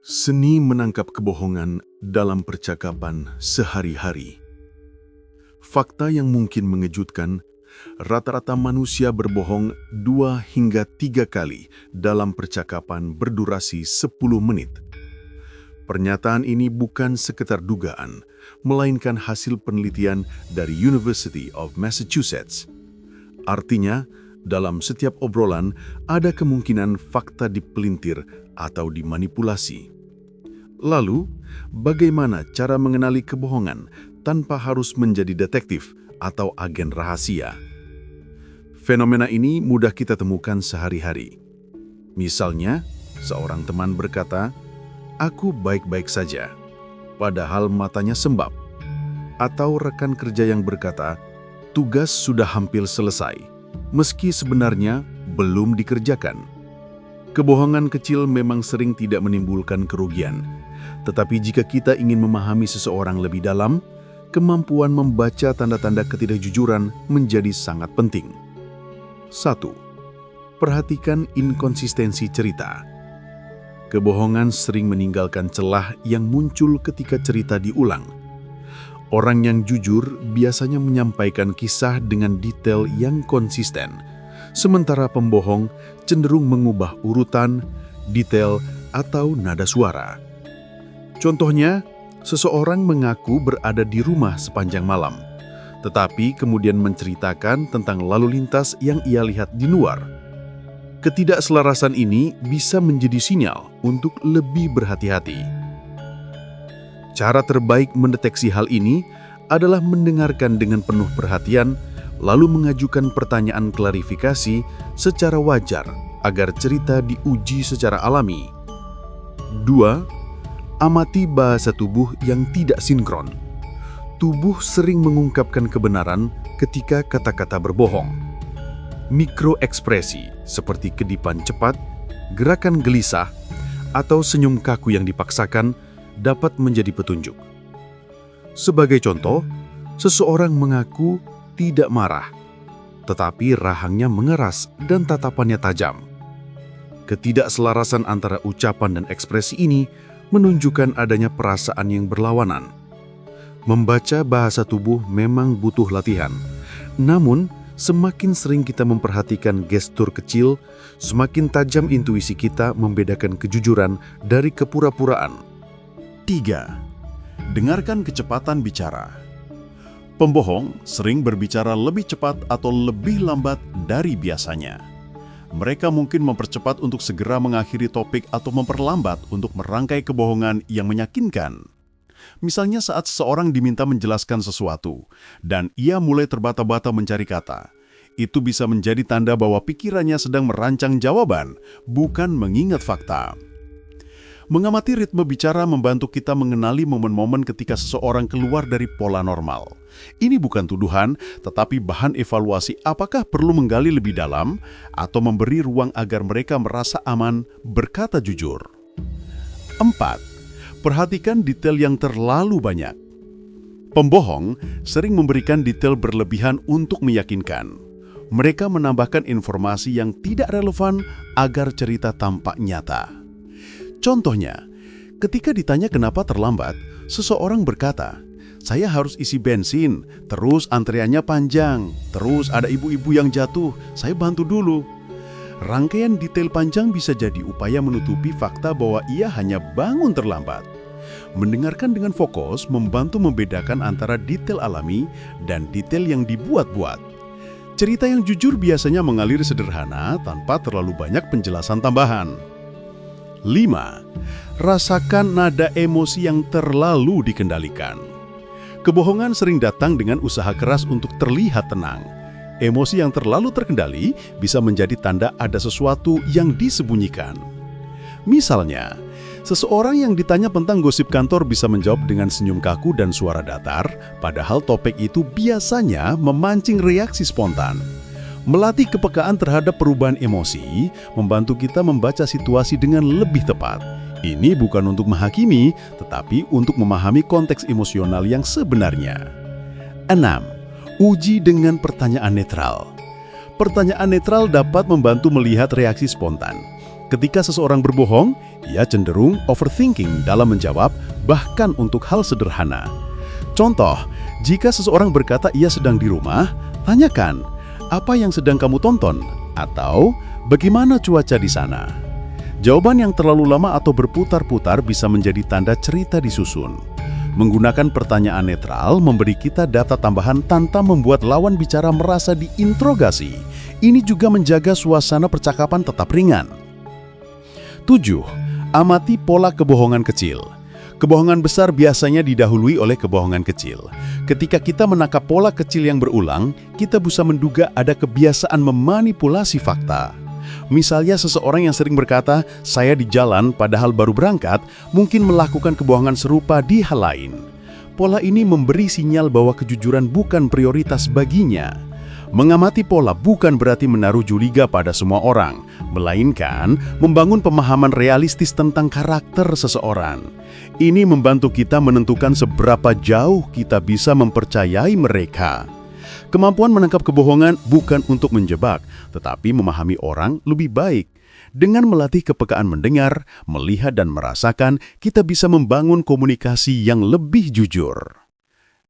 Seni menangkap kebohongan dalam percakapan sehari-hari. Fakta yang mungkin mengejutkan, rata-rata manusia berbohong 2 hingga 3 kali dalam percakapan berdurasi 10 menit. Pernyataan ini bukan sekedar dugaan, melainkan hasil penelitian dari University of Massachusetts. Artinya, dalam setiap obrolan ada kemungkinan fakta dipelintir atau dimanipulasi. Lalu, bagaimana cara mengenali kebohongan tanpa harus menjadi detektif atau agen rahasia? Fenomena ini mudah kita temukan sehari-hari. Misalnya, seorang teman berkata, "Aku baik-baik saja," padahal matanya sembab. Atau rekan kerja yang berkata, "Tugas sudah hampir selesai," meski sebenarnya belum dikerjakan. Kebohongan kecil memang sering tidak menimbulkan kerugian, tetapi jika kita ingin memahami seseorang lebih dalam, kemampuan membaca tanda-tanda ketidakjujuran menjadi sangat penting. 1. Perhatikan inkonsistensi cerita. Kebohongan sering meninggalkan celah yang muncul ketika cerita diulang. Orang yang jujur biasanya menyampaikan kisah dengan detail yang konsisten, sementara pembohong cenderung mengubah urutan, detail, atau nada suara. Contohnya, seseorang mengaku berada di rumah sepanjang malam, tetapi kemudian menceritakan tentang lalu lintas yang ia lihat di luar. Ketidakselarasan ini bisa menjadi sinyal untuk lebih berhati-hati. Cara terbaik mendeteksi hal ini adalah mendengarkan dengan penuh perhatian, lalu mengajukan pertanyaan klarifikasi secara wajar agar cerita diuji secara alami. 2. Amati bahasa tubuh yang tidak sinkron. Tubuh sering mengungkapkan kebenaran ketika kata-kata berbohong. Mikroekspresi seperti kedipan cepat, gerakan gelisah, atau senyum kaku yang dipaksakan dapat menjadi petunjuk. Sebagai contoh, seseorang mengaku tidak marah, tetapi rahangnya mengeras dan tatapannya tajam. Ketidakselarasan antara ucapan dan ekspresi ini menunjukkan adanya perasaan yang berlawanan. Membaca bahasa tubuh memang butuh latihan, namun semakin sering kita memperhatikan gestur kecil, semakin tajam intuisi kita membedakan kejujuran dari kepura-puraan. 3. Dengarkan kecepatan bicara. Pembohong sering berbicara lebih cepat atau lebih lambat dari biasanya. Mereka mungkin mempercepat untuk segera mengakhiri topik atau memperlambat untuk merangkai kebohongan yang meyakinkan. Misalnya saat seseorang diminta menjelaskan sesuatu, dan ia mulai terbata-bata mencari kata. Itu bisa menjadi tanda bahwa pikirannya sedang merancang jawaban, bukan mengingat fakta. Mengamati ritme bicara membantu kita mengenali momen-momen ketika seseorang keluar dari pola normal. Ini bukan tuduhan, tetapi bahan evaluasi apakah perlu menggali lebih dalam atau memberi ruang agar mereka merasa aman berkata jujur. 4. Perhatikan detail yang terlalu banyak. Pembohong sering memberikan detail berlebihan untuk meyakinkan. Mereka menambahkan informasi yang tidak relevan agar cerita tampak nyata. Contohnya, ketika ditanya kenapa terlambat, seseorang berkata, "Saya harus isi bensin, terus antreannya panjang, terus ada ibu-ibu yang jatuh, saya bantu dulu." Rangkaian detail panjang bisa jadi upaya menutupi fakta bahwa ia hanya bangun terlambat. Mendengarkan dengan fokus membantu membedakan antara detail alami dan detail yang dibuat-buat. Cerita yang jujur biasanya mengalir sederhana tanpa terlalu banyak penjelasan tambahan. 5. Rasakan nada emosi yang terlalu dikendalikan. Kebohongan sering datang dengan usaha keras untuk terlihat tenang. Emosi yang terlalu terkendali bisa menjadi tanda ada sesuatu yang disembunyikan. Misalnya, seseorang yang ditanya tentang gosip kantor bisa menjawab dengan senyum kaku dan suara datar, padahal topik itu biasanya memancing reaksi spontan. Melatih kepekaan terhadap perubahan emosi membantu kita membaca situasi dengan lebih tepat. Ini bukan untuk menghakimi, tetapi untuk memahami konteks emosional yang sebenarnya. 6. Uji dengan pertanyaan netral. Pertanyaan netral dapat membantu melihat reaksi spontan. Ketika seseorang berbohong, Ia cenderung overthinking dalam menjawab, bahkan untuk hal sederhana. Contoh, jika seseorang berkata ia sedang di rumah, tanyakan, apa yang sedang kamu tonton? Atau, bagaimana cuaca di sana? Jawaban yang terlalu lama atau berputar-putar bisa menjadi tanda cerita disusun. Menggunakan pertanyaan netral memberi kita data tambahan tanpa membuat lawan bicara merasa diinterogasi. Ini juga menjaga suasana percakapan tetap ringan. 7. Amati pola kebohongan kecil. Kebohongan besar biasanya didahului oleh kebohongan kecil. Ketika kita menangkap pola kecil yang berulang, kita bisa menduga ada kebiasaan memanipulasi fakta. Misalnya seseorang yang sering berkata, saya di jalan padahal baru berangkat, mungkin melakukan kebohongan serupa di hal lain. Pola ini memberi sinyal bahwa kejujuran bukan prioritas baginya. Mengamati pola bukan berarti menaruh curiga pada semua orang, melainkan membangun pemahaman realistis tentang karakter seseorang. Ini membantu kita menentukan seberapa jauh kita bisa mempercayai mereka. Kemampuan menangkap kebohongan bukan untuk menjebak, tetapi memahami orang lebih baik. Dengan melatih kepekaan mendengar, melihat dan merasakan, kita bisa membangun komunikasi yang lebih jujur.